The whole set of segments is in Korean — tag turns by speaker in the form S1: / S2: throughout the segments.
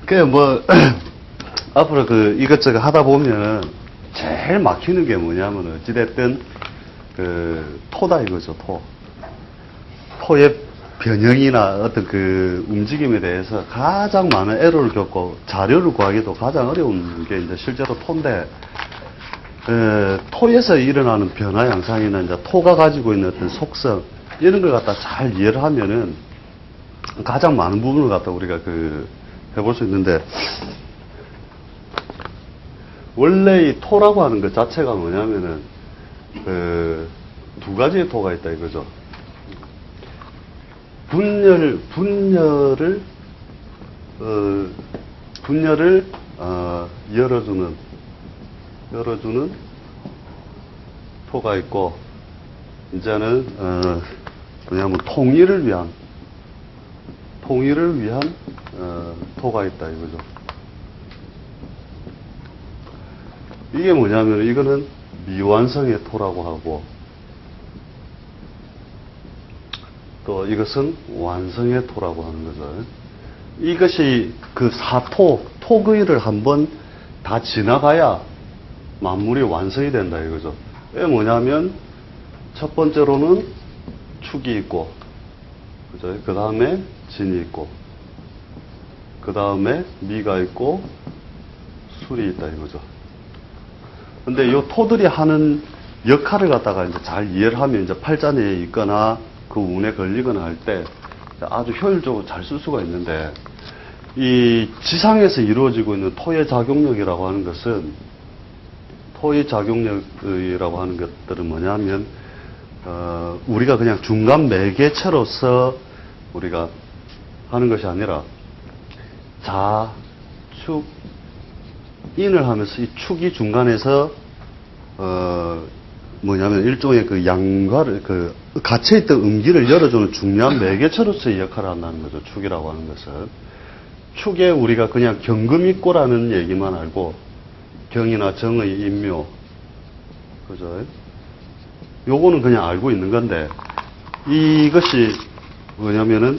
S1: 그냥 뭐, 앞으로 그 이것저것 하다 보면 제일 막히는 게 뭐냐면 어찌됐든 그 토다 이거죠, 토. 토의 변형이나 어떤 그 움직임에 대해서 가장 많은 에러를 겪고 자료를 구하기도 가장 어려운 게 이제 실제로 토인데, 토에서 일어나는 변화 양상이나 이제 토가 가지고 있는 어떤 속성, 이런 걸 갖다 잘 이해를 하면은 가장 많은 부분을 갖다 우리가 해볼 수 있는데, 원래 이 토라고 하는 것 자체가 뭐냐면은, 두 가지의 토가 있다 이거죠. 분열을 열어주는 토가 있고, 이제는, 뭐냐면 통일을 위한 토가 있다 이거죠. 이게 뭐냐면 이거는 미완성의 토라고 하고, 또 이것은 완성의 토라고 하는 거죠. 이것이 그 토그이를 한번 다 지나가야 만물이 완성이 된다 이거죠. 왜 뭐냐면 첫 번째로는 축이 있고, 그죠? 그 다음에 진이 있고, 그 다음에 미가 있고, 술이 있다 이거죠. 근데 이 토들이 하는 역할을 갖다가 이제 잘 이해를 하면 이제 팔자내에 있거나 그 운에 걸리거나 할 때 아주 효율적으로 잘 쓸 수가 있는데, 이 지상에서 이루어지고 있는 토의 작용력이라고 하는 것은, 토의 작용력이라고 하는 것들은 뭐냐면, 우리가 그냥 중간 매개체로서 우리가 하는 것이 아니라, 축, 인을 하면서 이 축이 중간에서, 뭐냐면 일종의 그 양과를, 갇혀있던 음기를 열어주는 중요한 매개체로서의 역할을 한다는 거죠. 축이라고 하는 것은. 축에 우리가 그냥 경금있고라는 얘기만 알고, 경이나 정의, 인묘, 그죠? 요거는 그냥 알고 있는 건데, 이것이 뭐냐면은,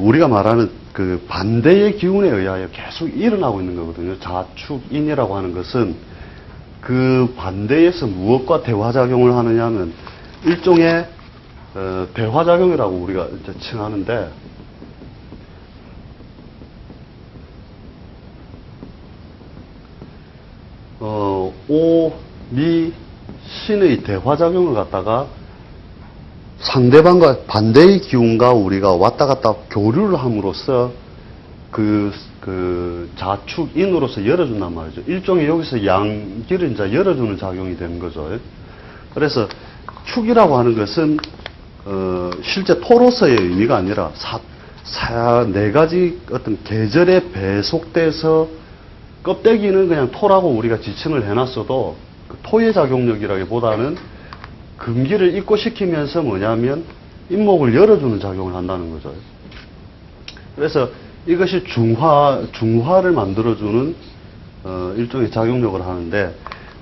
S1: 우리가 말하는 그 반대의 기운에 의하여 계속 일어나고 있는 거거든요. 자축인이라고 하는 것은 그 반대에서 무엇과 대화작용을 하느냐면 일종의 대화작용이라고 우리가 이제 칭하는데, 오, 미, 신의 대화작용을 갖다가 상대방과 반대의 기운과 우리가 왔다 갔다 교류를 함으로써 자축인으로서 열어준단 말이죠. 일종의 여기서 양기를 이제 열어주는 작용이 되는 거죠. 그래서 축이라고 하는 것은, 실제 토로서의 의미가 아니라 네 가지 어떤 계절에 배속돼서 껍데기는 그냥 토라고 우리가 지칭을 해놨어도 그 토의 작용력이라기보다는 금기를 입고시키면서 뭐냐면 잇목을 열어주는 작용을 한다는 거죠. 그래서 이것이 중화를 만들어주는 일종의 작용력을 하는데,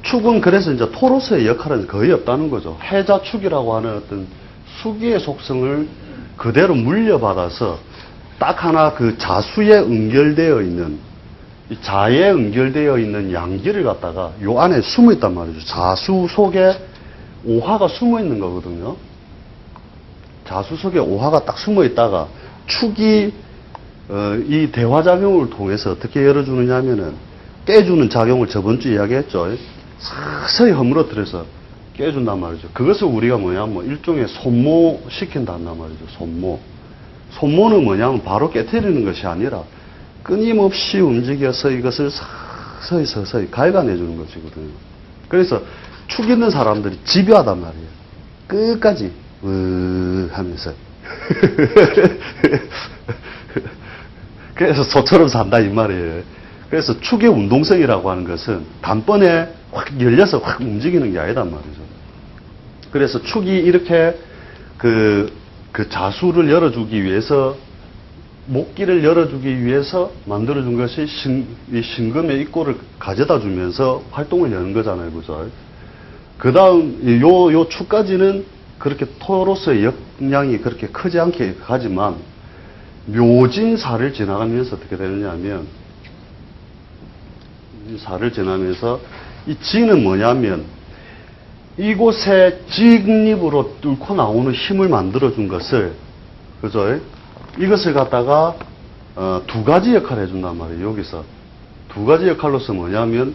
S1: 축은 그래서 이제 토로서의 역할은 거의 없다는 거죠. 해자축이라고 하는 어떤 수기의 속성을 그대로 물려받아서 딱 하나 그 자수에 연결되어 있는, 이 자에 연결되어 있는 양기를 갖다가 요 안에 숨어 있단 말이죠. 자수 속에 오화가 숨어 있는 거거든요. 자수 속에 오화가 딱 숨어 있다가 축이 이 대화작용을 통해서 어떻게 열어주느냐 하면은 깨주는 작용을 저번 주에 이야기했죠. 서서히 허물어뜨려서 깨준단 말이죠. 그것을 우리가 뭐냐면 일종의 손모시킨단 말이죠. 손모는 뭐냐면 바로 깨뜨리는 것이 아니라 끊임없이 움직여서 이것을 서서히 갈가내주는 것이거든요. 그래서 축 있는 사람들이 집요하단 말이에요. 끝까지 하면서 그래서 소처럼 산다 이 말이에요. 그래서 축의 운동성이라고 하는 것은 단번에 확 열려서 확 움직이는 게 아니단 말이죠. 그래서 축이 이렇게 그 자수를 열어주기 위해서, 목기를 열어주기 위해서 만들어준 것이 이 신금의 입고를 가져다 주면서 활동을 여는 거잖아요. 그죠? 그 다음, 요 축까지는 그렇게 토로서의 역량이 그렇게 크지 않게 가지만, 묘진사를 지나가면서 어떻게 되느냐 하면, 이 사를 지나면서, 이 진은 뭐냐면, 이곳에 직립으로 뚫고 나오는 힘을 만들어준 것을, 그죠? 이것을 갖다가, 두 가지 역할을 해준단 말이에요, 여기서. 두 가지 역할로서 뭐냐면,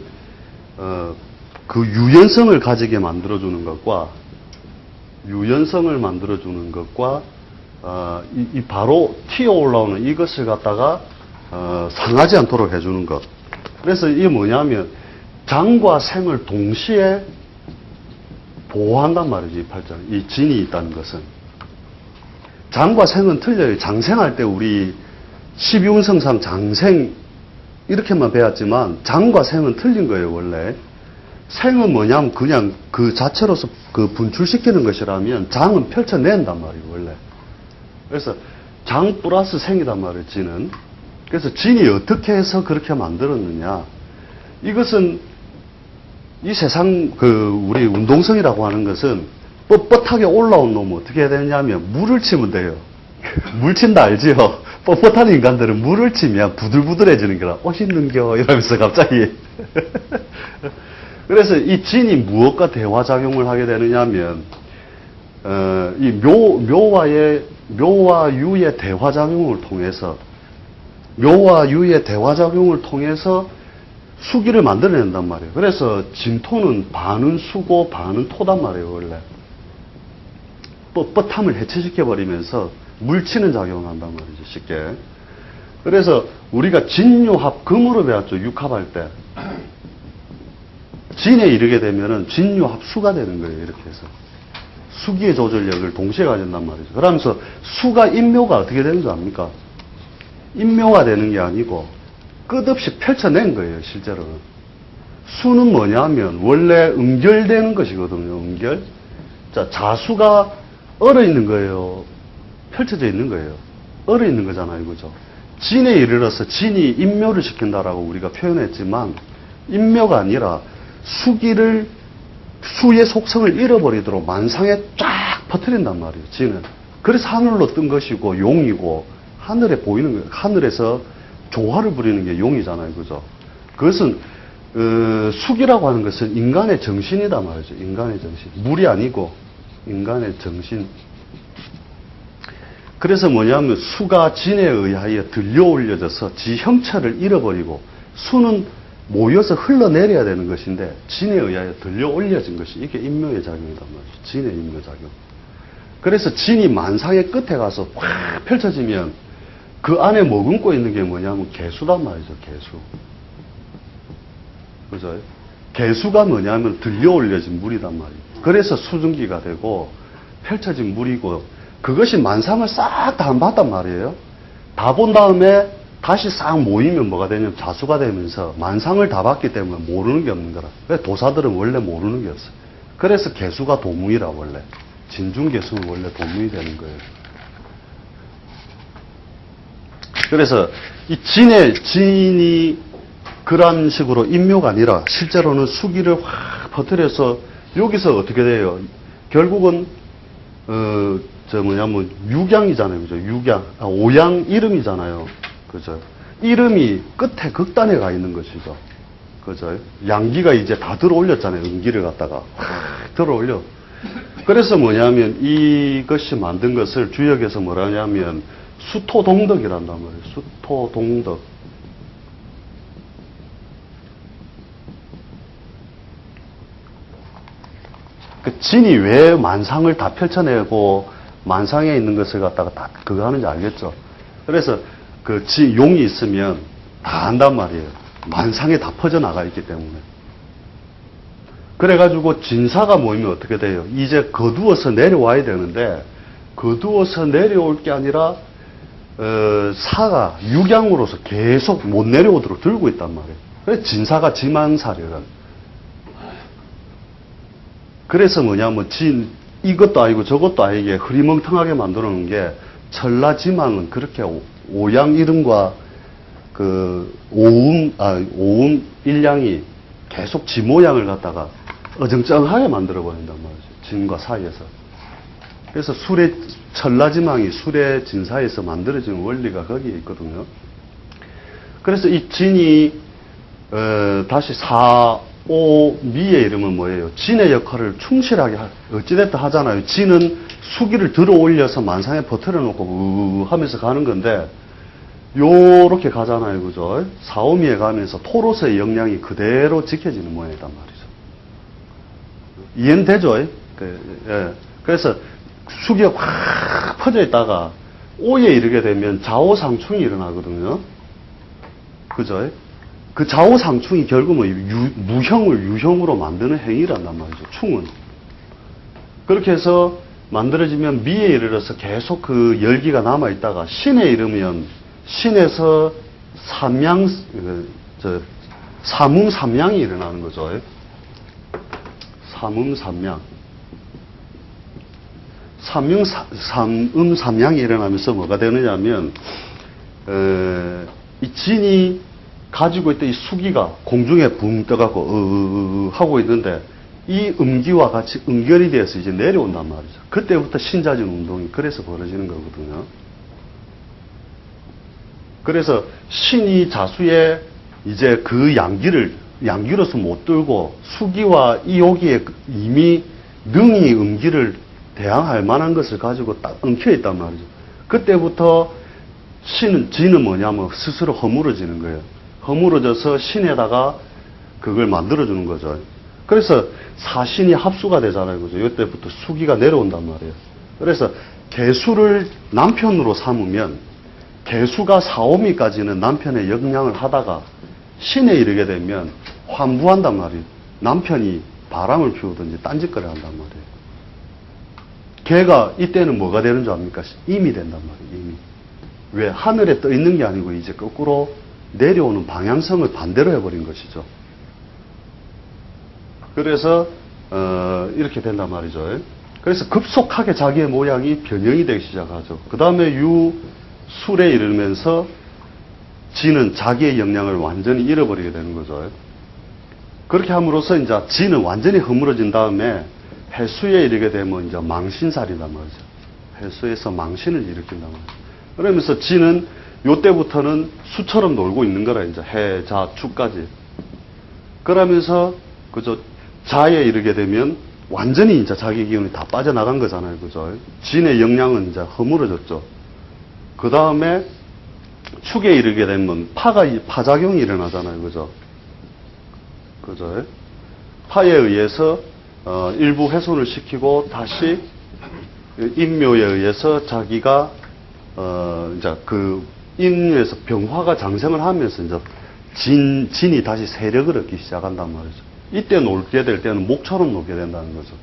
S1: 그 유연성을 가지게 만들어주는 것과, 이 바로 튀어 올라오는 이것을 갖다가, 상하지 않도록 해주는 것. 그래서 이게 뭐냐면, 장과 생을 동시에 보호한단 말이지, 이 팔자는. 이 진이 있다는 것은. 장과 생은 틀려요. 장생할 때 우리 12운성상 장생, 이렇게만 배웠지만, 장과 생은 틀린 거예요, 원래. 생은 뭐냐면 그냥 그 자체로서 그 분출시키는 것이라면 장은 펼쳐낸단 말이에요, 원래. 그래서 장 플러스 생이단 말이에요, 진은. 그래서 진이 어떻게 해서 그렇게 만들었느냐. 이것은 이 세상 우리 운동성이라고 하는 것은 뻣뻣하게 올라온 놈은 어떻게 해야 되냐면 물을 치면 돼요. 물 친다 알지요? 뻣뻣한 인간들은 물을 치면 부들부들해지는 거라. 옷있는겨 이러면서 갑자기. 그래서 이 진이 무엇과 대화작용을 하게 되느냐 하면, 이 묘와 유의 대화작용을 통해서 수기를 만들어낸단 말이에요. 그래서 진토는 반은 수고, 반은 토단 말이에요, 원래. 뻣뻣함을 해체시켜버리면서 물치는 작용을 한단 말이죠, 쉽게. 그래서 우리가 진유합 금으로 배웠죠, 육합할 때. 진에 이르게 되면은 진유합수가 되는 거예요, 이렇게 해서. 수기의 조절력을 동시에 가진단 말이죠. 그러면서 수가 인묘가 어떻게 되는 줄 압니까? 인묘가 되는 게 아니고 끝없이 펼쳐낸 거예요, 실제로는. 수는 뭐냐면 원래 응결되는 것이거든요, 응결. 자, 자수가 얼어 있는 거예요, 펼쳐져 있는 거예요. 얼어 있는 거잖아요, 그죠? 진에 이르러서 진이 인묘를 시킨다라고 우리가 표현했지만, 인묘가 아니라 수의 속성을 잃어버리도록 만상에 쫙 퍼뜨린단 말이에요, 진은. 그래서 하늘로 뜬 것이고, 용이고, 하늘에 보이는 거예요. 하늘에서 조화를 부리는 게 용이잖아요, 그죠? 그것은, 수기라고 하는 것은 인간의 정신이다 말이죠, 인간의 정신. 물이 아니고, 인간의 정신. 그래서 뭐냐면, 수가 진에 의하여 들려 올려져서 지 형체를 잃어버리고, 수는 모여서 흘러내려야 되는 것인데 진에 의하여 들려 올려진 것이 이게 인묘의 작용이란 말이죠. 진의 인묘작용. 그래서 진이 만상의 끝에 가서 확 펼쳐지면 그 안에 머금고 있는 게 뭐냐면 개수단 말이죠. 개수. 그죠? 개수가 뭐냐면 들려 올려진 물이단 말이에요. 그래서 수증기가 되고 펼쳐진 물이고 그것이 만상을 싹 다 안 봤단 말이에요. 다 본 다음에 다시 싹 모이면 뭐가 되냐면 자수가 되면서 만상을 다 봤기 때문에 모르는 게 없는 거라. 왜 도사들은 원래 모르는 게 없어요. 그래서 개수가 도무이라 원래. 진중개수는 원래 도무이 되는 거예요. 그래서 이 진이 그런 식으로 인묘가 아니라 실제로는 수기를 확 퍼뜨려서 여기서 어떻게 돼요? 결국은 육양이잖아요, 그죠? 오양 이름이잖아요. 그죠? 이름이 끝에 극단에 가 있는 것이죠. 그죠? 양기가 이제 다 들어 올렸잖아요. 음기를 갖다가. 확 들어 올려. 그래서 뭐냐면 이것이 만든 것을 주역에서 뭐라 하냐면 수토동덕이란단 말이에요. 수토동덕. 그 진이 왜 만상을 다 펼쳐내고 만상에 있는 것을 갖다가 다 그거 하는지 알겠죠? 그래서 용이 있으면 다 안단 말이에요. 만상에 다 퍼져나가 있기 때문에. 그래가지고 진사가 모이면 어떻게 돼요? 이제 거두어서 내려와야 되는데, 거두어서 내려올 게 아니라, 사가 육양으로서 계속 못 내려오도록 들고 있단 말이에요. 그래서 진사가 지만사력은. 그래서 뭐냐면, 이것도 아니고 저것도 아니게 흐리멍텅하게 만들어 놓은 게, 천라지망은 그렇게 오양 이름과 오음 일양이 계속 지 모양을 갖다가 어정쩡하게 만들어 버린단 말이죠. 진과 사이에서. 그래서 술의 천라지망이 술의 진사에서 만들어지는 원리가 거기에 있거든요. 그래서 이 진이 다시 4, 5, 미의 이름은 뭐예요? 진의 역할을 충실하게 어찌됐든 하잖아요. 진은 수기를 들어 올려서 만상에 버텨려 놓고 하면서 가는 건데 요렇게 가잖아요. 그죠? 4, 5미에 가면서 토로서의 역량이 그대로 지켜지는 모양이란 말이죠. 이해는 되죠? 예. 그래서 수기가 확 퍼져 있다가 5에 이르게 되면 좌우상충이 일어나거든요. 그죠? 그 좌우상충이 결국은 무형을 유형으로 만드는 행위란단 말이죠. 충은. 그렇게 해서 만들어지면 미에 이르러서 계속 그 열기가 남아있다가 신에 이르면 신에서 삼음삼양이 일어나는 거죠. 삼음삼양. 삼음삼양이 일어나면서 뭐가 되느냐면, 이 진이 가지고 있던 이 수기가 공중에 붕 떠갖고, 하고 있는데, 이 음기와 같이 응결이 되어서 이제 내려온단 말이죠. 그때부터 신자진 운동이 그래서 벌어지는 거거든요. 그래서 신이 자수에 이제 그 양기로서 못 들고 수기와 이 여기에 이미 능히 음기를 대항할 만한 것을 가지고 딱 엉켜 있단 말이죠. 그때부터 진은 뭐냐면 스스로 허물어지는 거예요. 허물어져서 신에다가 그걸 만들어주는 거죠. 그래서 사신이 합수가 되잖아요. 그죠? 이때부터 수기가 내려온단 말이에요. 그래서 개수를 남편으로 삼으면 개수가 4, 5미까지는 남편의 역량을 하다가 신에 이르게 되면 환부한단 말이에요. 남편이 바람을 피우든지 딴짓거리 한단 말이에요. 걔가 이때는 뭐가 되는 줄 압니까? 임이 된단 말이에요. 임이. 왜? 하늘에 떠 있는 게 아니고 이제 거꾸로 내려오는 방향성을 반대로 해버린 것이죠. 그래서 이렇게 된단 말이죠. 그래서 급속하게 자기의 모양이 변형이 되기 시작하죠. 그 다음에 술에 이르면서 진은 자기의 역량을 완전히 잃어버리게 되는 거죠. 그렇게 함으로써 이제 진은 완전히 허물어진 다음에 해수에 이르게 되면 이제 망신살이란 말이죠. 해수에서 망신을 일으킨단 말이죠. 그러면서 진은 요때부터는 수처럼 놀고 있는 거라 이제 해, 자, 축까지. 그러면서 그저 자에 이르게 되면 완전히 이제 자기 기운이 다 빠져나간 거잖아요. 그죠? 진의 역량은 이제 허물어졌죠. 그 다음에 축에 이르게 되면 파작용이 일어나잖아요. 그죠? 그죠? 파에 의해서 일부 훼손을 시키고 다시 인묘에 의해서 자기가 이제 그 인묘에서 병화가 장생을 하면서 이제 진이 다시 세력을 얻기 시작한단 말이죠. 이때 놀게 될 때는 목처럼 놀게 된다는 거죠.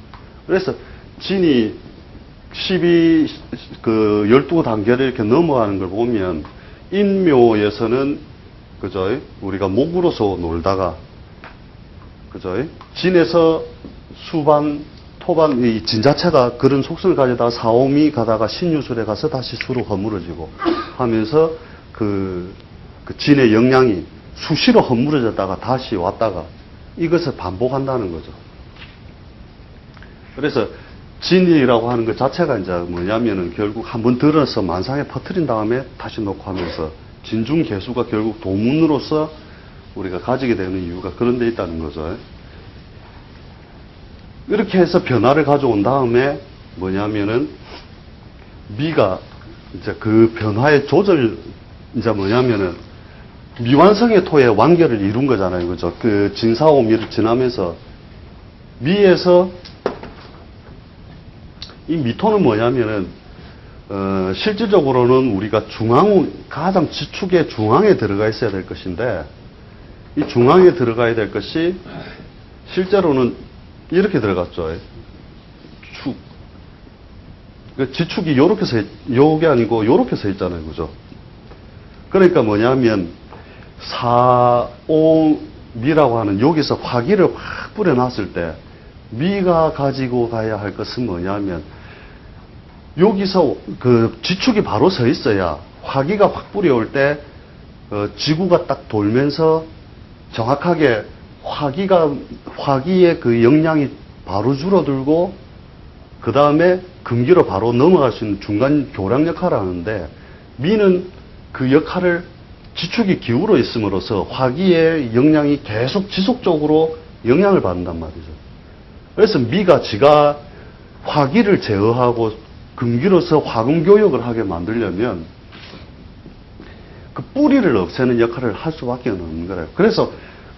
S1: 그래서 진이 12단계를 이렇게 넘어가는 걸 보면, 인묘에서는, 그죠? 우리가 목으로서 놀다가, 그죠? 진에서 수반, 토반, 이 진 자체가 그런 속성을 가지다가 사오미 가다가 신유술에 가서 다시 수로 허물어지고 하면서 그 진의 역량이 수시로 허물어졌다가 다시 왔다가 이것을 반복한다는 거죠. 그래서 진이라고 하는 것 자체가 이제 뭐냐면은 결국 한번 들어서 만상에 퍼뜨린 다음에 다시 놓고 하면서 진중개수가 결국 도문으로서 우리가 가지게 되는 이유가 그런 데 있다는 거죠. 이렇게 해서 변화를 가져온 다음에 뭐냐면은 미가 이제 그 변화의 조절, 이제 뭐냐면은 미완성의 토의 완결을 이룬 거잖아요. 그죠? 그 진사오 미를 지나면서 미에서 이 미토는 뭐냐면은 실질적으로는 우리가 가장 지축의 중앙에 들어가 있어야 될 것인데, 이 중앙에 들어가야 될 것이 실제로는 이렇게 들어갔죠. 축. 지축이 요렇게 요게 아니고 요렇게 서 있잖아요. 그죠? 그러니까 뭐냐면 4, 5, 미라고 하는 여기서 화기를 확 뿌려놨을 때 미가 가지고 가야 할 것은 뭐냐면, 여기서 그 지축이 바로 서 있어야 화기가 확 뿌려올 때 지구가 딱 돌면서 정확하게 화기의 그 역량이 바로 줄어들고, 그 다음에 금기로 바로 넘어갈 수 있는 중간 교량 역할을 하는데, 미는 그 역할을 지축이 기울어 있음으로써 화기의 영향이 계속 지속적으로 영향을 받는단 말이죠. 그래서 미가 지가 화기를 제어하고 금기로서 화금 교역을 하게 만들려면 그 뿌리를 없애는 역할을 할 수밖에 없는 거예요. 그래서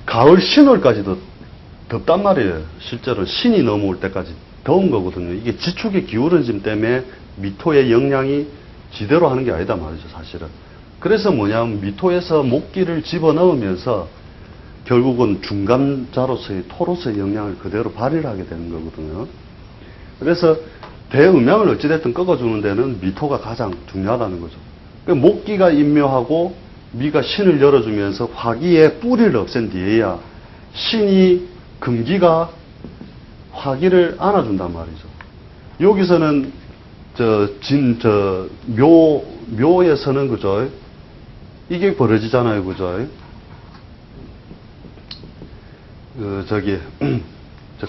S1: 가을 신월까지도 덥단 말이에요. 실제로 신이 넘어올 때까지 더운 거거든요. 이게 지축의 기울어짐 때문에 미토의 영향이 지대로 하는 게 아니다 말이죠, 사실은. 그래서 뭐냐면 미토에서 목기를 집어넣으면서 결국은 중간자로서의 토로서의 영향을 그대로 발휘를 하게 되는 거거든요. 그래서 대음양을 어찌됐든 꺾어주는 데는 미토가 가장 중요하다는 거죠. 그러니까 목기가 임묘하고 미가 신을 열어주면서 화기의 뿌리를 없앤 뒤에야 신이 금기가 화기를 안아준단 말이죠. 여기서는 묘에서는 그죠? 이게 벌어지잖아요, 그죠?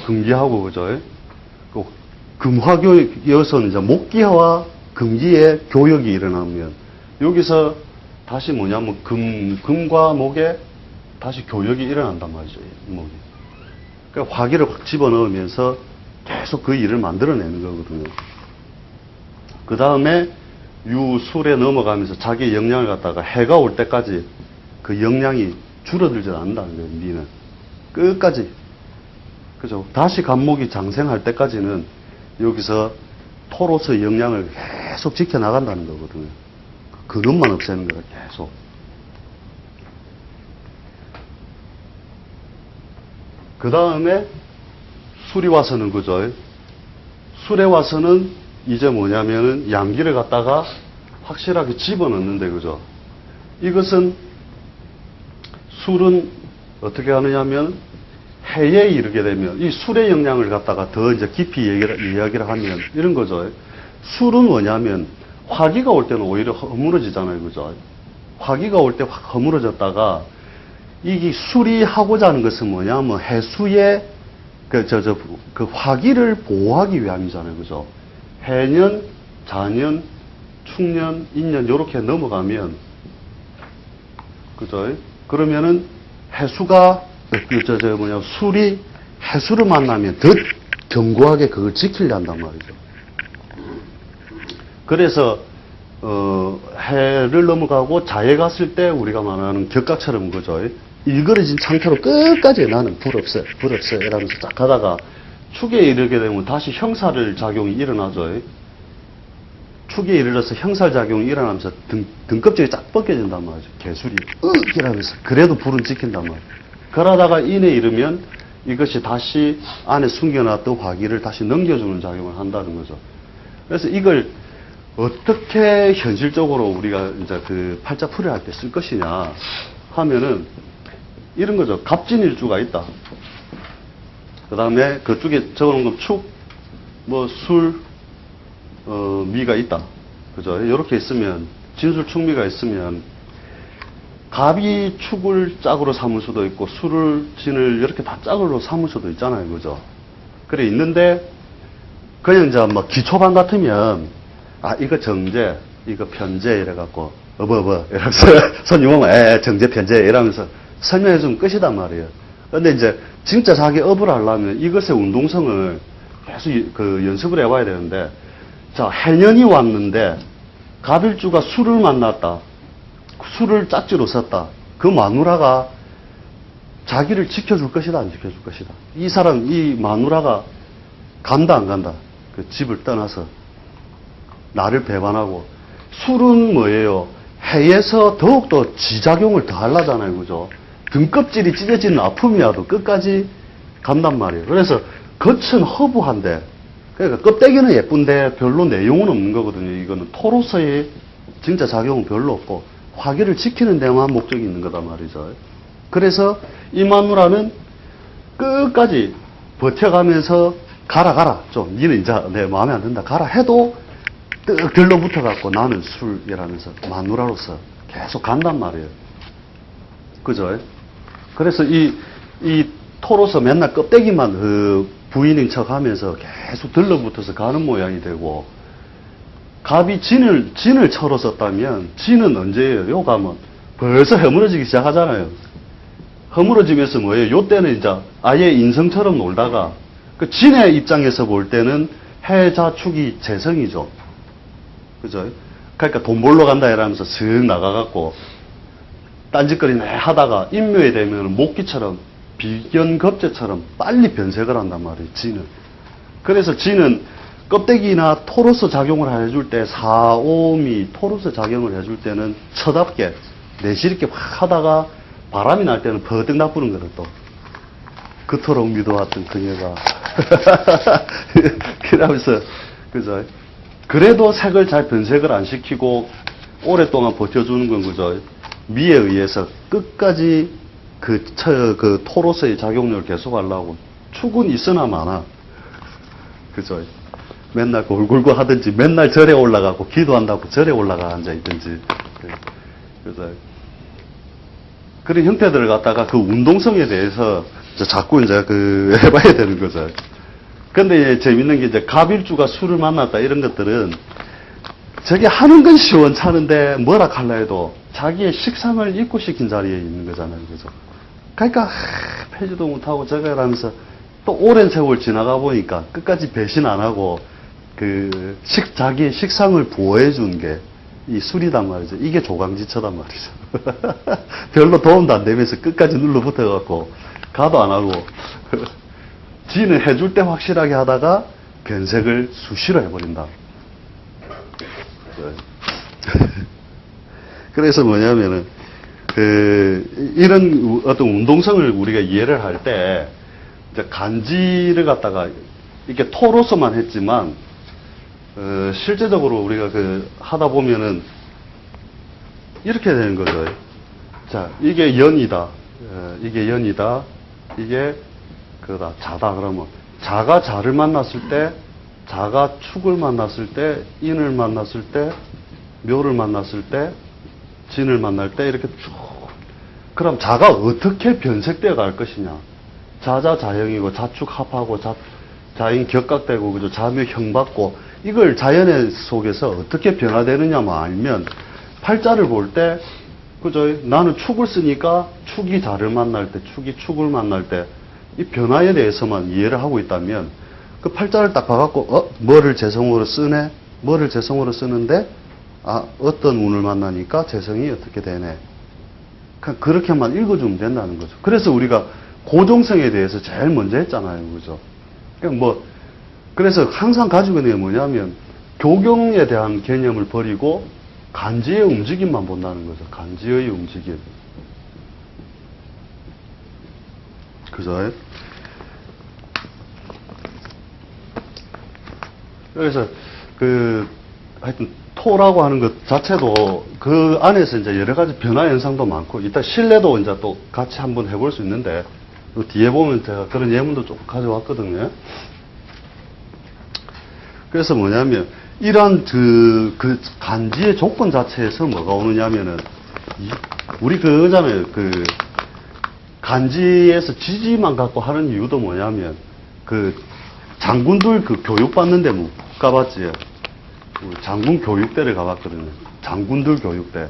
S1: 금기하고, 그죠? 금화교역에서는 이제 목기와 금기의 교역이 일어나면, 여기서 다시 뭐냐면, 금과 목에 다시 교역이 일어난단 말이죠, 목이. 그러니까 화기를 확 집어넣으면서 계속 그 일을 만들어내는 거거든요. 그 다음에 유술에 넘어가면서 자기의 영향을 갖다가 해가 올 때까지 그 영향이 줄어들지 않는다는 거예요, 미는. 끝까지. 그죠? 다시 간목이 장생할 때까지는 여기서 토로서의 영향을 계속 지켜나간다는 거거든요. 근원만 없애는 거예요, 계속. 그 다음에 술이 와서는 그죠? 술에 와서는 이제 뭐냐면은 양기를 갖다가 확실하게 집어넣는데, 그죠? 이것은 술은 어떻게 하느냐면 해에 이르게 되면 이 술의 영향을 갖다가 더 이제 깊이 이야기를 하면 이런 거죠. 술은 뭐냐면 화기가 올 때는 오히려 허물어지잖아요, 그죠? 화기가 올 때 확 허물어졌다가 이게 술이 하고자 하는 것은 뭐냐면 해수의 그 화기를 보호하기 위함이잖아요, 그죠? 해년, 자년, 축년, 인년 이렇게 넘어가면 그죠? 그러면은 해수가 술이 해수를 만나면 더 견고하게 그걸 지키려 한단 말이죠. 그래서 해를 넘어가고 자해 갔을 때 우리가 말하는 격각처럼 그죠? 일그러진 상태로 끝까지 나는 불 없어요, 불 없어요 이러면서 쫙 가다가 축에 이르게 되면 다시 형살 작용이 일어나죠. 축에 이르러서 형살 작용이 일어나면서 등껍질이 쫙 벗겨진단 말이죠. 개술이 이러면서 그래도 불은 지킨단 말이에요. 그러다가 인에 이르면 이것이 다시 안에 숨겨놨던 화기를 다시 넘겨주는 작용을 한다는 거죠. 그래서 이걸 어떻게 현실적으로 우리가 이제 그 팔자풀이를 할 때 쓸 것이냐 하면은 이런 거죠. 갑진일주가 있다. 그 다음에 그쪽에 적어놓은 건 축, 술, 미가 있다. 그죠? 이렇게 있으면, 진술, 축미가 있으면, 갑이 축을 짝으로 삼을 수도 있고, 술을, 진을 이렇게 다 짝으로 삼을 수도 있잖아요. 그죠? 그래, 있는데, 그냥 이제 뭐 기초반 같으면, 이거 정제, 이거 편제, 이래갖고, 이러면서, 손님 오면, 정제, 편제, 이러면서 설명해 주면 끝이단 말이에요. 근데 이제, 진짜 자기 업을 하려면 이것의 운동성을 계속 연습을 해봐야 되는데, 자, 해년이 왔는데, 갑일주가 술을 만났다. 술을 짝지로 썼다. 그 마누라가 자기를 지켜줄 것이다, 안 지켜줄 것이다. 이 사람, 이 마누라가 간다, 안 간다. 그 집을 떠나서 나를 배반하고. 술은 뭐예요? 해에서 더욱더 지작용을 더 하려잖아요, 그죠? 등껍질이 찢어지는 아픔이라도 끝까지 간단 말이에요. 그래서 겉은 허부한데, 그러니까 껍데기는 예쁜데 별로 내용은 없는 거거든요. 이거는 토로서의 진짜 작용은 별로 없고 화기를 지키는 데만 목적이 있는 거다 말이죠. 그래서 이 마누라는 끝까지 버텨가면서 가라 좀 니는 이제 내 마음에 안 든다 가라 해도 뜩 들러붙어 갖고 나는 술이라면서 마누라로서 계속 간단 말이에요. 그죠? 그래서 이 토로서 맨날 껍데기만 부인인 척 하면서 계속 들러붙어서 가는 모양이 되고, 갑이 진을 쳐로 썼다면, 진은 언제예요? 요 가면 벌써 허물어지기 시작하잖아요. 허물어지면서 뭐예요? 요 때는 이제 아예 인성처럼 놀다가, 그 진의 입장에서 볼 때는 해자축이 재성이죠. 그죠? 그러니까 돈 벌러 간다 이러면서 슥 나가갖고, 딴짓거리 하다가 인묘에 되면 목기처럼, 비견겁제처럼 빨리 변색을 한단 말이에요, 진은. 그래서 진은 껍데기나 토로스 작용을 해줄 때, 사오미 토로스 작용을 해줄 때는 처답게, 내실있게 확 하다가 바람이 날 때는 버뜩 나쁘는 거다, 또. 그토록 믿어왔던 그녀가. 그러면서, 그죠? 그래도 색을 잘 변색을 안 시키고, 오랫동안 버텨주는 건 그죠? 미에 의해서 끝까지 그 토로스의 작용력을 계속 하려고. 축은 있으나 마나. 그죠? 맨날 골골고 하든지, 맨날 절에 올라가고, 기도한다고 절에 올라가 앉아있든지. 그죠? 그런 형태들을 갖다가 그 운동성에 대해서 자꾸 이제 해봐야 되는 거죠. 근데 재밌는 게 이제 갑일주가 술을 만났다 이런 것들은 저게 하는 건 시원찮은데 뭐라 할라 해도 자기의 식상을 입고시킨 자리에 있는 거잖아요. 그죠? 그러니까, 패지도 못하고 저거 하면서 또 오랜 세월 지나가 보니까 끝까지 배신 안 하고 자기의 식상을 보호해 준 게 이 술이단 말이죠. 이게 조강지처단 말이죠. 별로 도움도 안 되면서 끝까지 눌러붙어 갖고 가도 안 하고 지는 해줄 때 확실하게 하다가 변색을 수시로 해버린다. 그래서 뭐냐면은 이런 어떤 운동성을 우리가 이해를 할 때 이제 간지를 갖다가 이렇게 토로서만 했지만 실제적으로 우리가 하다 보면은 이렇게 되는 거죠. 자, 이게 연이다. 이게 연이다. 이게 그다 자다. 그러면 자가 자를 만났을 때, 자가 축을 만났을 때, 인을 만났을 때, 묘를 만났을 때, 진을 만날 때 이렇게 쭉. 그럼 자가 어떻게 변색되어 갈 것이냐? 자자 자형이고 자축 합하고 자인 격각되고 그죠? 자묘 형받고 이걸 자연의 속에서 어떻게 변화되느냐만 알면 팔자를 볼 때 그죠? 나는 축을 쓰니까 축이 자를 만날 때, 축이 축을 만날 때 이 변화에 대해서만 이해를 하고 있다면 그 팔자를 딱 봐갖고 뭐를 재성으로 쓰네? 뭐를 재성으로 쓰는데 어떤 운을 만나니까 재성이 어떻게 되네? 그렇게만 읽어주면 된다는 거죠. 그래서 우리가 고정성에 대해서 제일 먼저 했잖아요. 그죠? 그래서 항상 가지고 있는 게 뭐냐면 교경에 대한 개념을 버리고 간지의 움직임만 본다는 거죠. 간지의 움직임. 그죠? 그래서 하여튼 토라고 하는 것 자체도 그 안에서 이제 여러 가지 변화 현상도 많고 이따 실내도 이제 또 같이 한번 해볼 수 있는데 뒤에 보면 제가 그런 예문도 좀 가져왔거든요. 그래서 뭐냐면 이런 그 간지의 조건 자체에서 뭐가 오느냐면은 우리 그거잖아요. 간지에서 지지만 갖고 하는 이유도 뭐냐면 장군들 교육받는데 못 가봤지. 장군 교육대를 가봤거든요. 장군들 교육대.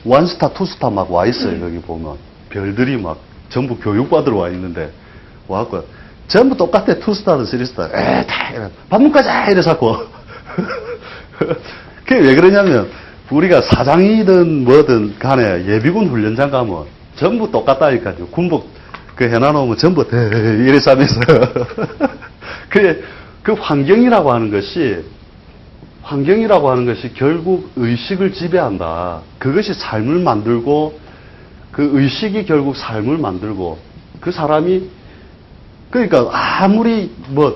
S1: 원스타, 투스타 막 와 있어요. 거기 보면. 별들이 막 전부 교육받으러 와 있는데, 와갖고, 전부 똑같아. 투스타든 쓰리스타. 밥먹 가자! 이래서고. 그게 왜 그러냐면, 우리가 사장이든 뭐든 간에 예비군 훈련장 가면 전부 똑같다니까요. 군복 해놔놓으면 전부 이래서 하면서. 그 환경이라고 하는 것이 결국 의식을 지배한다. 그것이 삶을 만들고, 그 의식이 결국 삶을 만들고, 그 사람이, 그러니까 아무리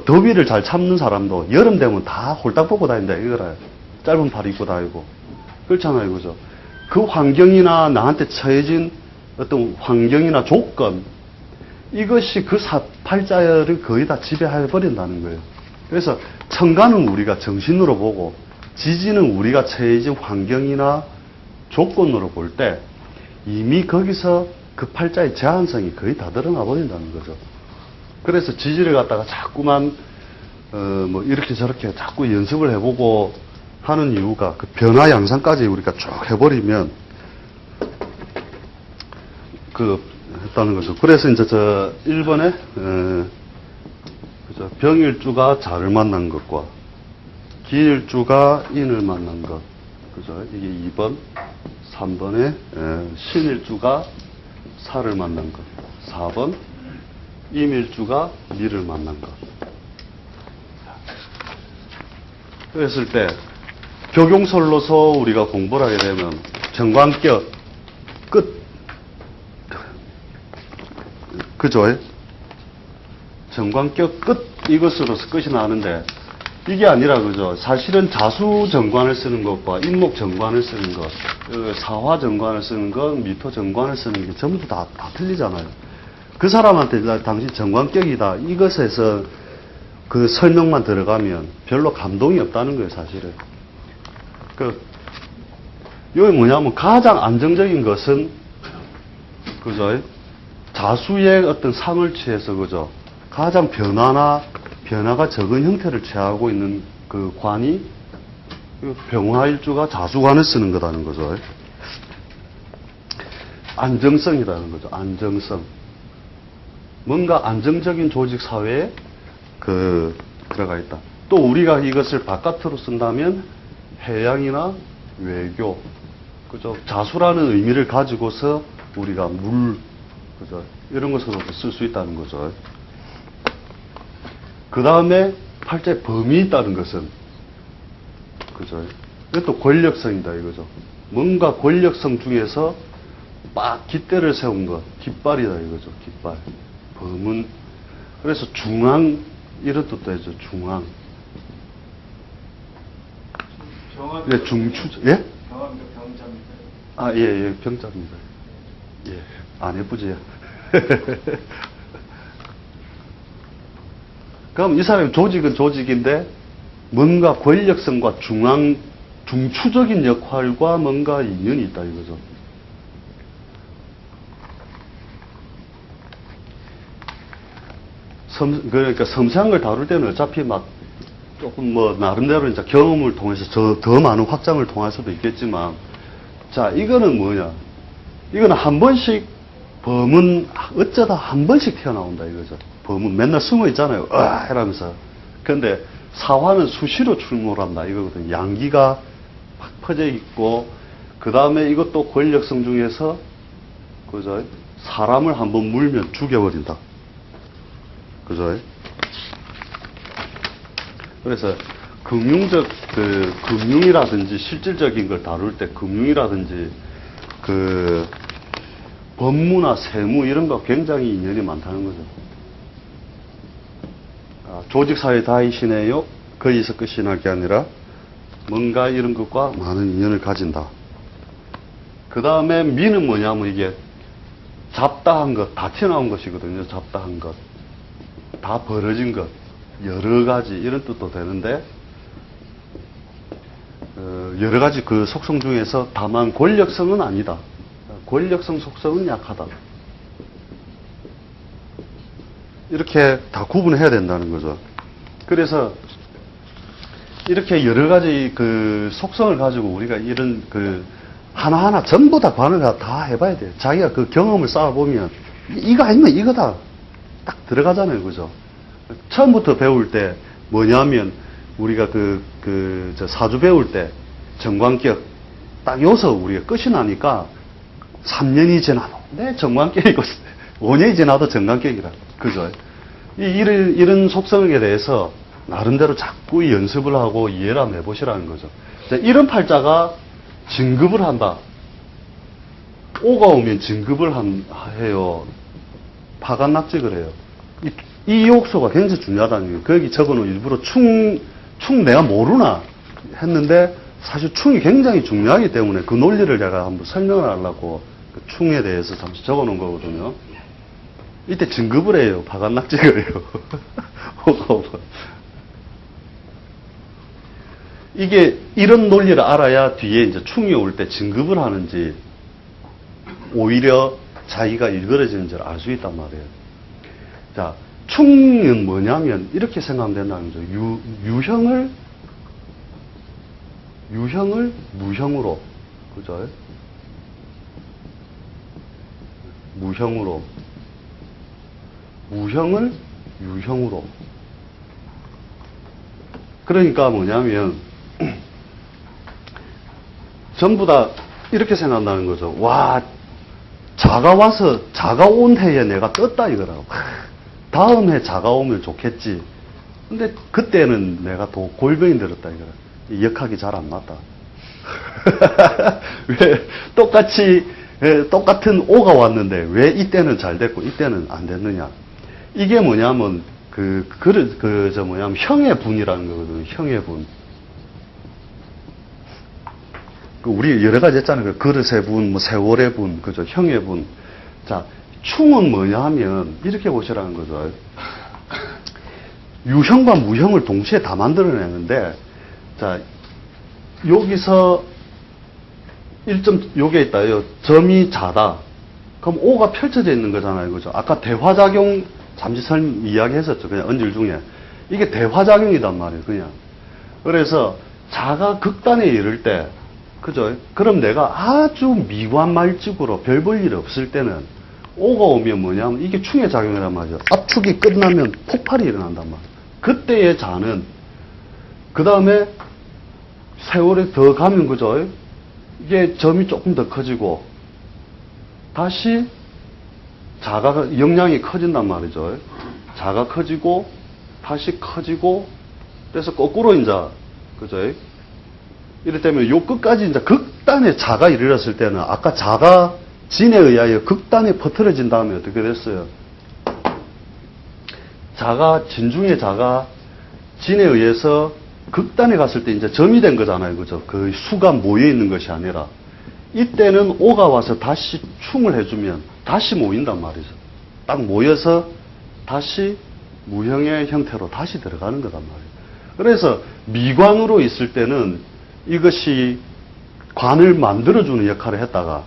S1: 더위를 잘 참는 사람도 여름 되면 다 홀딱 벗고 다닌다, 이거라. 짧은 팔 입고 다니고. 그렇잖아요, 그죠? 그 환경이나 나한테 처해진 어떤 환경이나 조건, 이것이 그 팔자를 거의 다 지배해버린다는 거예요. 그래서 천간은 우리가 정신으로 보고 지지는 우리가 처해진 환경이나 조건으로 볼 때 이미 거기서 그 팔자의 제한성이 거의 다 드러나 버린다는 거죠. 그래서 지지를 갖다가 자꾸만 뭐 이렇게 저렇게 자꾸 연습을 해보고 하는 이유가 그 변화 양상까지 우리가 쭉 해버리면 그 했다는 거죠. 그래서 이제 저 1번에 그죠. 병일주가 자를 만난 것과 기일주가 인을 만난 것, 그죠. 이게 2번, 3번에 신일주가 사를 만난 것, 4번 임일주가 미를 만난 것. 그랬을 때 교경설로서 우리가 공부를 하게 되면 정관격 끝, 그죠? 정관격 끝 이것으로서 끝이 나는데 이게 아니라 그죠? 사실은 자수 정관을 쓰는 것과 인목 정관을 쓰는 것, 사화 정관을 쓰는 것, 미토 정관을 쓰는 게 전부 다 틀리잖아요. 그 사람한테 당신 정관격이다 이것에서 그 설명만 들어가면 별로 감동이 없다는 거예요, 사실은. 여기 뭐냐면 가장 안정적인 것은 그죠? 자수의 어떤 상을 취해서 그죠? 가장 변화가 적은 형태를 취하고 있는 그 관이 병화일주가 자수관을 쓰는 거라는 거죠. 안정성이라는 거죠. 안정성. 뭔가 안정적인 조직 사회에 들어가 있다. 또 우리가 이것을 바깥으로 쓴다면 해양이나 외교, 그죠? 자수라는 의미를 가지고서 우리가 그죠? 이런 것으로도 쓸 수 있다는 거죠. 그 다음에 팔자에 범이 있다는 것은, 그죠? 이것도 권력성이다, 이거죠. 뭔가 권력성 중에서 막 깃대를 세운 것, 깃발이다, 이거죠. 깃발. 범은, 그래서 중앙, 이런 뜻도 해죠, 중앙. 예, 중추, 예?
S2: 병자입니다.
S1: 아, 예, 병자입니다. 예, 안 예쁘지요? 그럼 이 사람의 조직은 조직인데 뭔가 권력성과 중추적인 역할과 뭔가 인연이 있다 이거죠. 그러니까 섬세한 걸 다룰 때는 어차피 막 조금 뭐 나름대로 이제 경험을 통해서 더 많은 확장을 통할 수도 있겠지만, 자, 이거는 뭐냐? 이거는 한 번씩 범은 어쩌다 한 번씩 튀어나온다 이거죠. 범은 맨날 숨어 있잖아요. 이러면서. 근데 사화는 수시로 출몰한다 이거거든요. 양기가 팍 퍼져 있고, 그 다음에 이것도 권력성 중에서, 그죠? 사람을 한번 물면 죽여버린다. 그죠? 그래서 금융이라든지 실질적인 걸 다룰 때 금융이라든지 법무나 세무 이런 거 굉장히 인연이 많다는 거죠. 조직사회 다이시네요. 거기서 끝이 날 게 아니라 뭔가 이런 것과 많은 인연을 가진다. 그 다음에 미는 뭐냐면 이게 잡다한 것, 다 튀어나온 것이거든요. 잡다한 것. 다 벌어진 것. 여러 가지 이런 뜻도 되는데 여러 가지 그 속성 중에서 다만 권력성은 아니다. 권력성 속성은 약하다. 이렇게 다 구분해야 된다는 거죠. 그래서 이렇게 여러 가지 그 속성을 가지고 우리가 이런 하나하나 전부 다 관을 다 해봐야 돼요. 자기가 그 경험을 쌓아보면 이거 아니면 이거다. 딱 들어가잖아요. 그죠? 처음부터 배울 때 뭐냐면 우리가 저 사주 배울 때 정관격 딱 여기서 우리가 끝이 나니까 3년이 지나도 내 정관격이고 5년이 지나도 정관격이라. 그죠? 이런 속성에 대해서 나름대로 자꾸 연습을 하고 이해를 한번 해보시라는 거죠. 자, 이런 팔자가 진급을 한다. 오가 오면 진급을 해요. 파간낙직을 해요. 이 욕소가 굉장히 중요하다는 거예요. 거기 적어놓은 일부러 충 내가 모르나 했는데 사실 충이 굉장히 중요하기 때문에 그 논리를 제가 한번 설명을 하려고 그 충에 대해서 잠시 적어놓은 거거든요. 이때 진급을 해요. 파간낙직을 해요. 이게 이런 논리를 알아야 뒤에 이제 충이 올 때 진급을 하는지 오히려 자기가 일그러지는지를 알 수 있단 말이에요. 자, 충은 뭐냐면 이렇게 생각하면 된다는 거죠. 유형을 무형으로, 그죠? 무형을 유형으로. 그러니까 뭐냐면 전부 다 이렇게 생각한다는 거죠. 와, 자가 온 해에 내가 떴다 이거라고. 다음 해 자가 오면 좋겠지. 근데 그때는 내가 또 골병이 들었다 이거라. 역학이 잘 안 맞다. 왜 똑같은 오가 왔는데 왜 이때는 잘 됐고 이때는 안 됐느냐. 이게 뭐냐면 형의 분이라는 거거든요. 형의 분. 우리 여러 가지 했잖아요. 그릇의 분, 뭐 세월의 분, 그죠? 형의 분. 자, 충은 뭐냐 하면 이렇게 보시라는 거죠. 유형과 무형을 동시에 다 만들어내는데, 자, 여기서 요게 있다. 점이 자다. 그럼 O가 펼쳐져 있는 거잖아요. 그죠? 아까 대화작용 잠시 이야기했었죠. 그냥 언질 중에. 이게 대화작용이단 말이에요. 그냥. 그래서 자가 극단에 이를 때, 그죠? 그럼 내가 아주 미관말직으로 별 볼 일 없을 때는 O가 오면 뭐냐면 이게 충의 작용이란 말이죠. 압축이 끝나면 폭발이 일어난단 말이에요. 그때의 자는 그 다음에 세월에 더 가면 그죠? 이게 점이 조금 더 커지고 다시 자가 영향이 커진단 말이죠. 자가 커지고 다시 커지고 그래서 거꾸로 이제 그죠? 이를테면 요 끝까지 이제 극단의 자가 이르렀을 때는 아까 자가 진에 의하여 극단에 퍼뜨려진 다음에 어떻게 됐어요? 진중의 자가 진에 의해서 극단에 갔을 때 이제 점이 된 거잖아요. 그죠? 그 수가 모여 있는 것이 아니라 이때는 오가 와서 다시 충을 해주면 다시 모인단 말이죠. 딱 모여서 다시 무형의 형태로 다시 들어가는 거단 말이에요. 그래서 미관으로 있을 때는 이것이 관을 만들어주는 역할을 했다가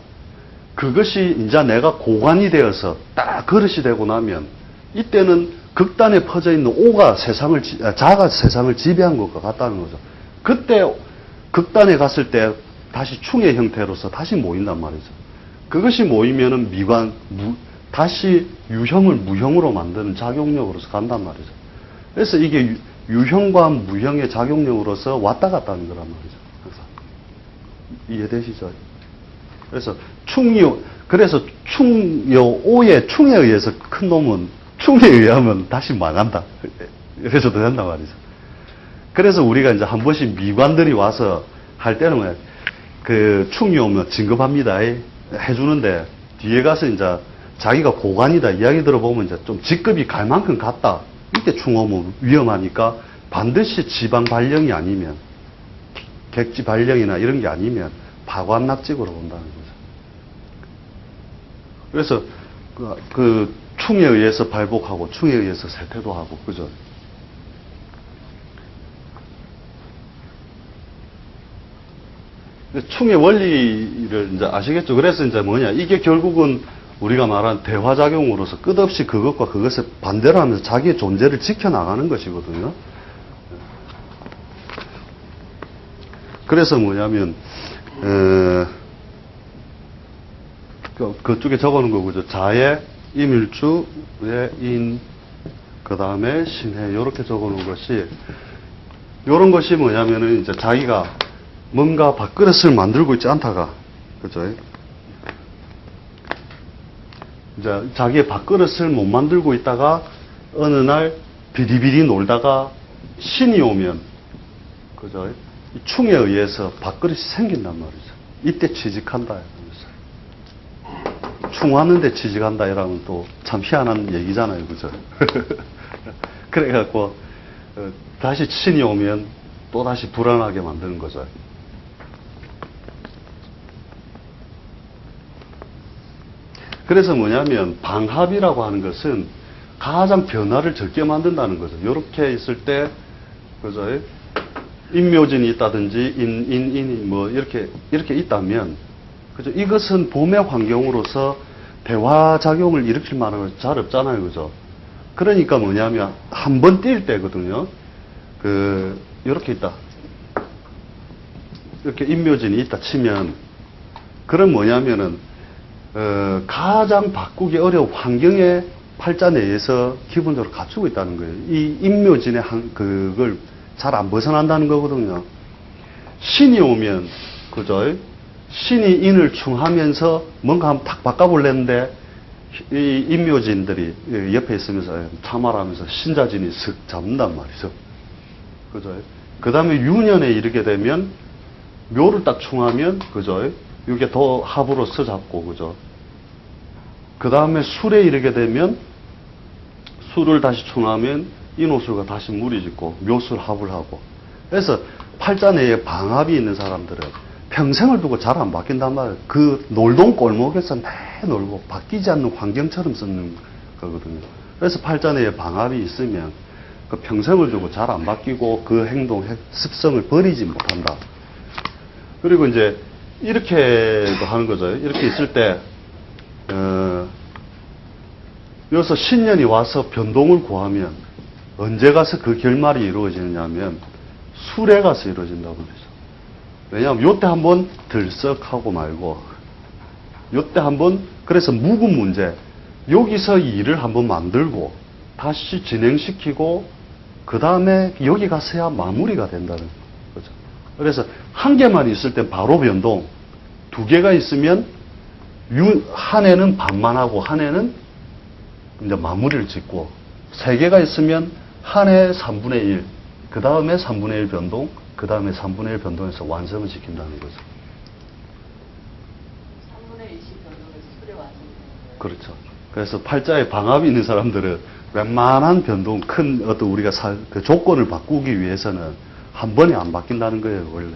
S1: 그것이 이제 내가 고관이 되어서 딱 그릇이 되고 나면 이때는 극단에 퍼져 있는 오가 자가 세상을 지배한 것과 같다는 거죠. 그때 극단에 갔을 때 다시 충의 형태로서 다시 모인단 말이죠. 그것이 모이면은 다시 유형을 무형으로 만드는 작용력으로서 간단 말이죠. 그래서 이게 유형과 무형의 작용력으로서 왔다 갔다 하는 거란 말이죠. 이해되시죠? 그래서 오의 충에 의해서 큰 놈은 충에 의하면 다시 망한다. 그래서 더 된단 말이죠. 그래서 우리가 이제 한 번씩 미관들이 와서 할 때는 그 충이 오면 진급합니다. 해주는데 뒤에 가서 이제 자기가 고관이다 이야기 들어보면 이제 좀 직급이 갈 만큼 갔다. 이때 충 오면 위험하니까 반드시 지방 발령이 아니면 객지 발령이나 이런 게 아니면 파관납직으로 본다는 거죠. 그래서 그 충에 의해서 발복하고 충에 의해서 세퇴도 하고 그죠. 충의 원리를 이제 아시겠죠. 그래서 이제 뭐냐 이게 결국은 우리가 말한 대화작용으로서 끝없이 그것과 그것을 반대로 하면서 자기의 존재를 지켜나가는 것이거든요. 그래서 뭐냐면 그쪽에 적어놓은 거죠. 자의 임일주의 인, 그 다음에 신해 이렇게 적어놓은 것이 이런 것이 뭐냐면은 이제 자기가 뭔가 밥그릇을 만들고 있지 않다가 그죠? 이제 자기의 밥그릇을 못 만들고 있다가 어느 날 비리비리 놀다가 신이 오면 그죠? 이 충에 의해서 밥그릇이 생긴단 말이죠. 이때 취직한다. 충하는데 취직한다. 이러면 또 참 희한한 얘기잖아요. 그죠? 그래갖고, 다시 신이 오면 또 다시 불안하게 만드는 거죠. 그래서 뭐냐면, 방합이라고 하는 것은 가장 변화를 적게 만든다는 거죠. 이렇게 있을 때, 그죠? 인묘진이 있다든지, 인이 뭐, 이렇게 있다면, 그죠? 이것은 봄의 환경으로서 대화작용을 일으킬 만한 건 잘 없잖아요. 그죠? 그러니까 뭐냐면 한 번 뛸 때거든요. 이렇게 있다. 이렇게 인묘진이 있다 치면, 그럼 뭐냐면은 가장 바꾸기 어려운 환경에 팔자 내에서 기본적으로 갖추고 있다는 거예요. 이 인묘진의 그걸 잘 안 벗어난다는 거거든요. 신이 오면, 그죠? 신이 인을 충하면서 뭔가 한번 탁 바꿔볼랬는데, 이 인묘진들이 옆에 있으면서 참아라면서 신자진이 슥 잡는단 말이죠. 그죠? 그 다음에 유년에 이르게 되면, 묘를 딱 충하면, 그죠? 이게 더 합으로서 잡고, 그죠? 그 다음에 술에 이르게 되면, 술을 다시 충하면, 인호술과 다시 물이 짓고, 묘술 합을 하고. 그래서 팔자 내에 방합이 있는 사람들은 평생을 두고 잘 안 바뀐단 말이에요. 그 놀동 골목에서 매 놀고 바뀌지 않는 환경처럼 쓰는 거거든요. 그래서 팔자 내에 방합이 있으면 그 평생을 두고 잘 안 바뀌고 그 행동, 습성을 버리지 못한다. 그리고 이제 이렇게도 하는 거죠. 이렇게 있을 때, 여기서 신년이 와서 변동을 구하면 언제 가서 그 결말이 이루어지느냐면 술에 가서 이루어진다고 그러죠. 왜냐하면 요때 한번 들썩하고 말고, 요때 한번, 그래서 묵은 문제, 여기서 일을 한번 만들고 다시 진행시키고 그 다음에 여기 가서야 마무리가 된다는 거죠. 그래서 한 개만 있을 때 바로 변동, 두 개가 있으면 한 해는 반만 하고 한 해는 이제 마무리를 짓고, 세 개가 있으면 한 해 3분의 1, 그 다음에 3분의 1 변동, 그 다음에 3분의 1 변동해서 완성을 시킨다는 거죠.
S2: 3분의 1씩 변동해서 술에 완성되는 거예요.
S1: 그렇죠. 그래서 팔자에 방합이 있는 사람들은 웬만한 변동, 큰 어떤 우리가 그 조건을 바꾸기 위해서는 한 번에 안 바뀐다는 거예요, 원래.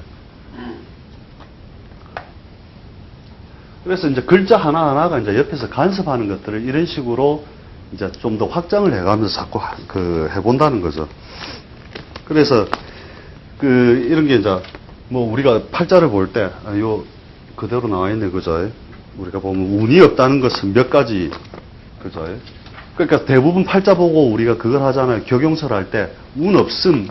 S1: 그래서 이제 글자 하나하나가 이제 옆에서 간섭하는 것들을 이런 식으로 이제 좀 더 확장을 해가면서 자꾸 해본다는 거죠. 그래서 이런 게 이제 뭐 우리가 팔자를 볼 때, 요 그대로 나와 있네, 그죠? 우리가 보면 운이 없다는 것은 몇 가지, 그죠? 그러니까 대부분 팔자 보고 우리가 그걸 하잖아요. 격용설 할 때 운 없음.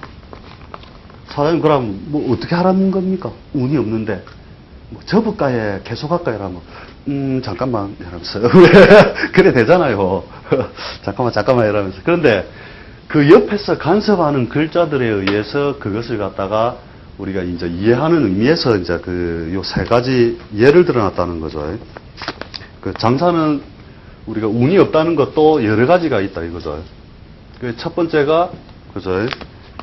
S1: 사장님 그럼 뭐 어떻게 하라는 겁니까? 운이 없는데. 뭐 접을까요? 계속할까요? 이러면 잠깐만 이러면서 그래 되잖아요. 잠깐만 이러면서. 그런데 그 옆에서 간섭하는 글자들에 의해서 그것을 갖다가 우리가 이제 이해하는 의미에서 이제 요 세 가지 예를 들어놨다는 거죠. 그 장사는 우리가 운이 없다는 것도 여러 가지가 있다 이거죠. 그 첫 번째가 그죠?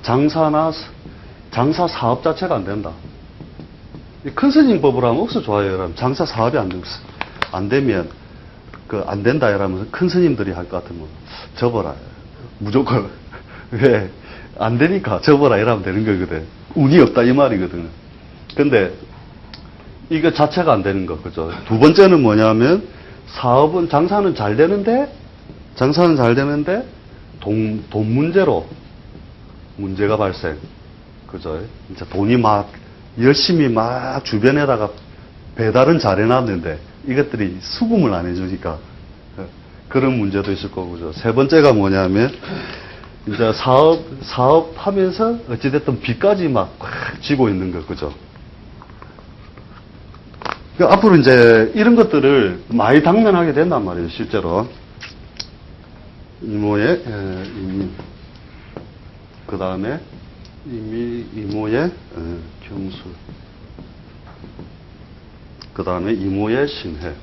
S1: 장사 사업 자체가 안 된다. 큰 스님 법을 하면 억수 좋아요. 여러분. 장사 사업이 안 되면 안 된다 이러면서 큰 스님들이 할 것 같으면 접어라. 무조건 왜 안 되니까 접어라 이러면 되는 거거든. 운이 없다 이 말이거든. 근데 이거 자체가 안 되는 거 그죠. 두 번째는 뭐냐면 장사는 잘 되는데 돈 문제로 문제가 발생. 그죠. 이제 돈이 막 열심히 막 주변에다가 배달은 잘 해놨는데 이것들이 수금을 안 해주니까 그런 문제도 있을 거고. 그죠. 세 번째가 뭐냐면 이제 사업하면서 어찌됐든 빚까지 막 지고 있는 거. 그죠. 그러니까 앞으로 이제 이런 것들을 많이 당면하게 된단 말이에요, 실제로. 이모의, 그 다음에 이모의 경술. 그 다음에 이모의 신해.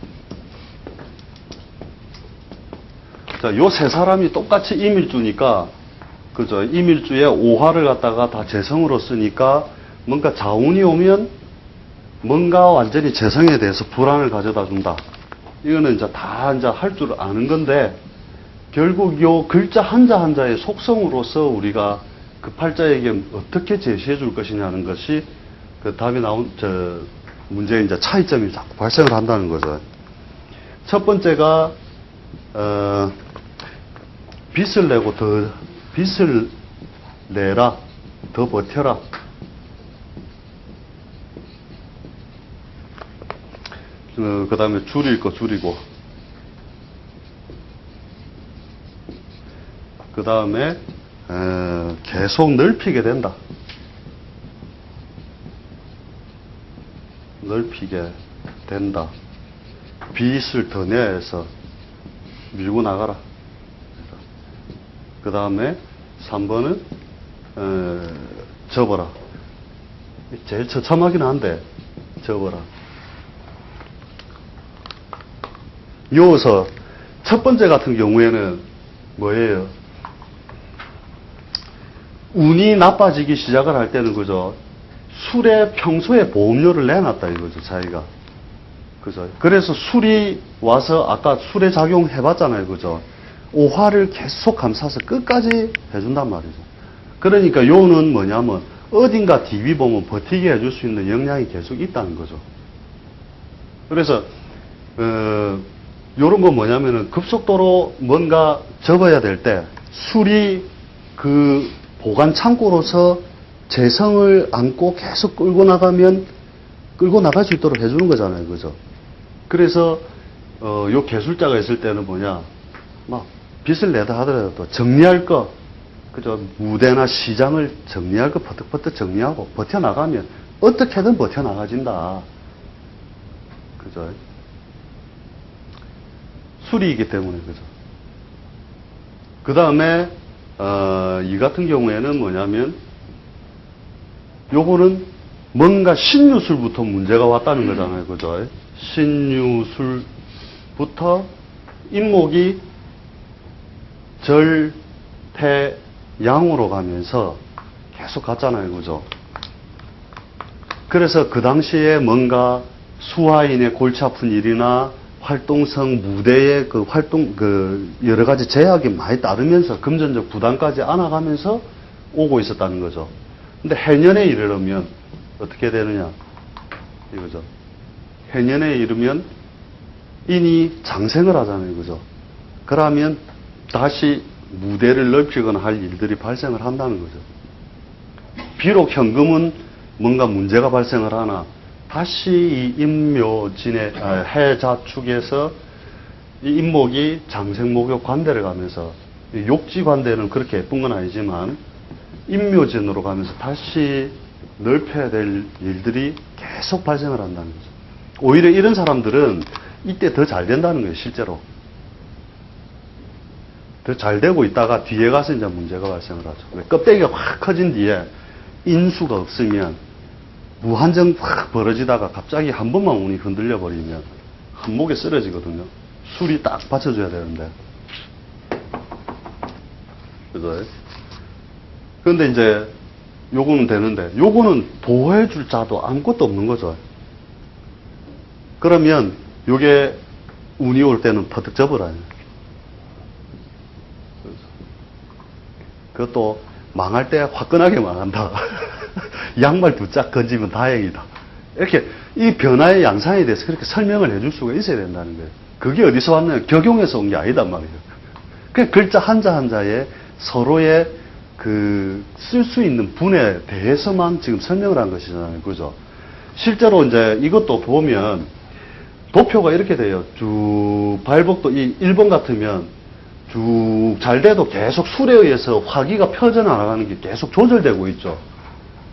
S1: 자, 요 세 사람이 똑같이 임일주니까, 그죠? 임일주에 오화를 갖다가 다 재성으로 쓰니까 뭔가 자운이 오면 뭔가 완전히 재성에 대해서 불안을 가져다 준다. 이거는 이제 다 이제 할 줄 아는 건데, 결국 요 글자 한자 한자의 속성으로서 우리가 그 팔자에게 어떻게 제시해 줄 것이냐는 것이 그 답이 나온 문제의 이제 차이점이 자꾸 발생을 한다는 거죠. 첫 번째가 빚을 내고 빚을 내라, 더 버텨라. 그 다음에 줄일 거 줄이고. 그 다음에 계속 넓히게 된다. 넓히게 된다. 빚을 더 내서 밀고 나가라. 그 다음에 3번은 접어라. 제일 처참하긴 한데 접어라. 여기서 첫 번째 같은 경우에는 뭐예요? 운이 나빠지기 시작을 할 때는 그죠? 술에 평소에 보험료를 내놨다 이거죠, 자기가. 그죠? 그래서 술이 와서 아까 술의 작용 해봤잖아요, 그죠? 오화를 계속 감싸서 끝까지 해준단 말이죠. 그러니까 요는 뭐냐면 어딘가 DB 보면 버티게 해줄 수 있는 역량이 계속 있다는 거죠. 그래서 요런 건 뭐냐면은 급속도로 뭔가 접어야 될 때 술이 그 보관 창고로서 재성을 안고 계속 끌고 나가면 끌고 나갈 수 있도록 해주는 거잖아요, 그죠? 그래서 요 개술자가 있을 때는 뭐냐, 막 빚을 내다 하더라도 정리할 거, 그죠? 무대나 시장을 정리할 거 버뜩버뜩 정리하고 버텨나가면 어떻게든 버텨나가진다. 그죠? 술이기 때문에, 그죠? 그 다음에, 이 같은 경우에는 뭐냐면, 요거는 뭔가 신유술부터 문제가 왔다는 거잖아요. 그죠? 신유술부터 인목이 절, 태, 양으로 가면서 계속 갔잖아요. 그죠? 그래서 그 당시에 뭔가 수화인의 골치 아픈 일이나 활동성 무대의 그 활동, 여러 가지 제약이 많이 따르면서 금전적 부담까지 안아가면서 오고 있었다는 거죠. 근데 해년에 이르면 어떻게 되느냐? 이거죠. 해년에 이르면 인이 장생을 하잖아요. 그죠? 그러면 다시 무대를 넓히거나 할 일들이 발생을 한다는 거죠. 비록 현금은 뭔가 문제가 발생을 하나 다시 이 임묘진의 해자축에서 이 임목이 장생목욕 관대를 가면서 욕지 관대는 그렇게 예쁜 건 아니지만 임묘진으로 가면서 다시 넓혀야 될 일들이 계속 발생을 한다는 거죠. 오히려 이런 사람들은 이때 더 잘 된다는 거예요, 실제로. 더 잘 되고 있다가 뒤에 가서 이제 문제가 발생을 하죠. 껍데기가 확 커진 뒤에 인수가 없으면 무한정 확 벌어지다가 갑자기 한 번만 운이 흔들려 버리면 한 목에 쓰러지거든요. 술이 딱 받쳐줘야 되는데. 그죠? 그런데 이제 요거는 되는데 요거는 보호해줄 자도 아무것도 없는 거죠. 그러면 요게 운이 올 때는 퍼뜩 접어라요. 그것도 망할 때 화끈하게 망한다. 양말 두 짝 건지면 다행이다. 이렇게 이 변화의 양상에 대해서 그렇게 설명을 해줄 수가 있어야 된다는 거예요. 그게 어디서 왔냐면 격용에서 온 게 아니단 말이에요. 그 글자 한자 한자에 서로의 그 쓸 수 있는 분에 대해서만 지금 설명을 한 것이잖아요. 그죠? 실제로 이제 이것도 보면 도표가 이렇게 돼요. 쭉 발복도 이 1번 같으면 쭉 잘 돼도 계속 술에 의해서 화기가 펴져나가는 게 계속 조절되고 있죠.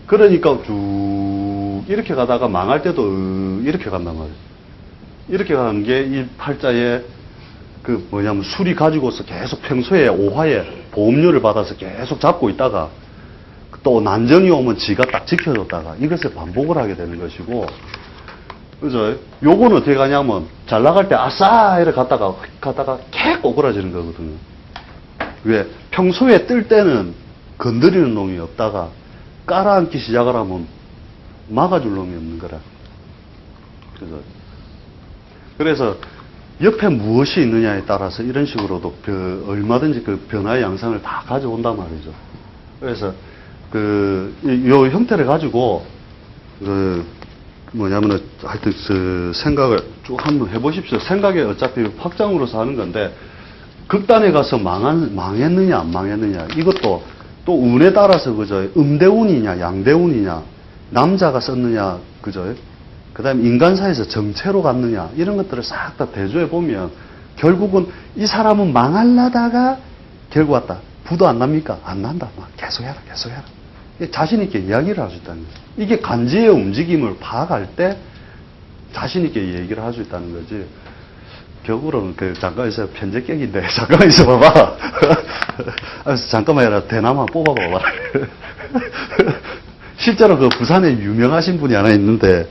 S1: 그러니까 쭉 이렇게 가다가 망할 때도 이렇게 간단 말이에요. 이렇게 가는 게 이 팔자에 그 뭐냐면 술이 가지고서 계속 평소에 오화에 보험료를 받아서 계속 잡고 있다가 또 난정이 오면 지가 딱 지켜줬다가 이것을 반복을 하게 되는 것이고, 그죠? 요거는 어떻게 가냐면 잘 나갈 때 아싸 이렇게 갔다가 개 꼬꾸라지는 거거든요. 왜? 평소에 뜰 때는 건드리는 놈이 없다가 깔아앉기 시작을 하면 막아줄 놈이 없는 거라. 그죠? 그래서 옆에 무엇이 있느냐에 따라서 이런 식으로도 얼마든지 그 변화의 양상을 다 가져온단 말이죠. 그래서 요 형태를 가지고 뭐냐면은 하여튼 생각을 쭉 한번 해보십시오. 생각에 어차피 확장으로서 하는 건데 극단에 가서 망했느냐 안 망했느냐 이것도 또 운에 따라서 그죠? 음대운이냐 양대운이냐 남자가 썼느냐 그죠? 그 다음에 인간사에서 정체로 갔느냐 이런 것들을 싹 다 대조해 보면 결국은 이 사람은 망하려다가 결국 왔다. 부도 안 납니까? 안 난다. 막 계속해라. 자신있게 이야기를 할 수 있다는 거죠. 이게 간지의 움직임을 파악할 때 자신있게 얘기를 할 수 있다는 거지. 벽으로는 잠깐 있어요. 편제객인데, 잠깐만 있어봐봐. 잠깐만 해라. 대나무 뽑아봐봐. 실제로 그 부산에 유명하신 분이 하나 있는데,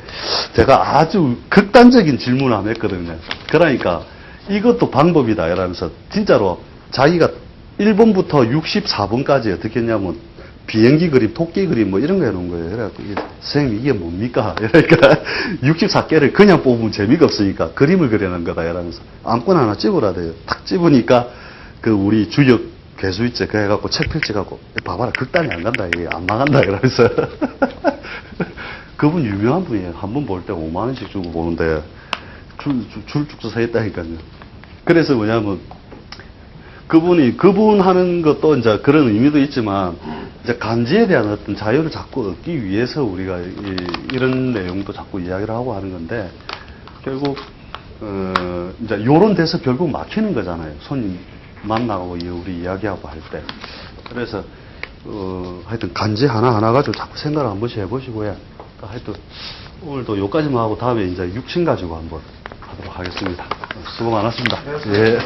S1: 제가 아주 극단적인 질문을 한번 했거든요. 그러니까, 이것도 방법이다. 이러면서, 진짜로 자기가 1번부터 64번까지 어떻게 했냐면, 비행기 그림, 토끼 그림 뭐 이런 거 해놓은 거예요. 그래갖고, 선생님 이게 뭡니까? 이러니까, 64개를 그냥 뽑으면 재미가 없으니까 그림을 그려놓은 거다. 이러면서, 아무거나 하나 집으라 돼요. 탁 집으니까, 그 우리 주역 개수 있지. 그 해갖고 책 펼쳐갖고, 봐봐라. 극단이 안 간다. 이게 안 나간다. 이러면서. 그분 유명한 분이에요. 한 번 볼 때 5만원씩 주고 보는데, 줄 쭉 서 있다니까요. 그래서 뭐냐면, 그분 하는 것도 이제 그런 의미도 있지만, 이제 간지에 대한 어떤 자유를 자꾸 얻기 위해서 우리가 이런 내용도 자꾸 이야기를 하고 하는 건데, 결국, 이제 요런 데서 결국 막히는 거잖아요. 손님 만나고 우리 이야기하고 할 때. 그래서, 하여튼 간지 하나하나 가지고 자꾸 생각을 한 번씩 해보시고요. 하여튼, 오늘도 요까지만 하고 다음에 이제 육신 가지고 한번 하도록 하겠습니다. 수고 많았습니다. 예.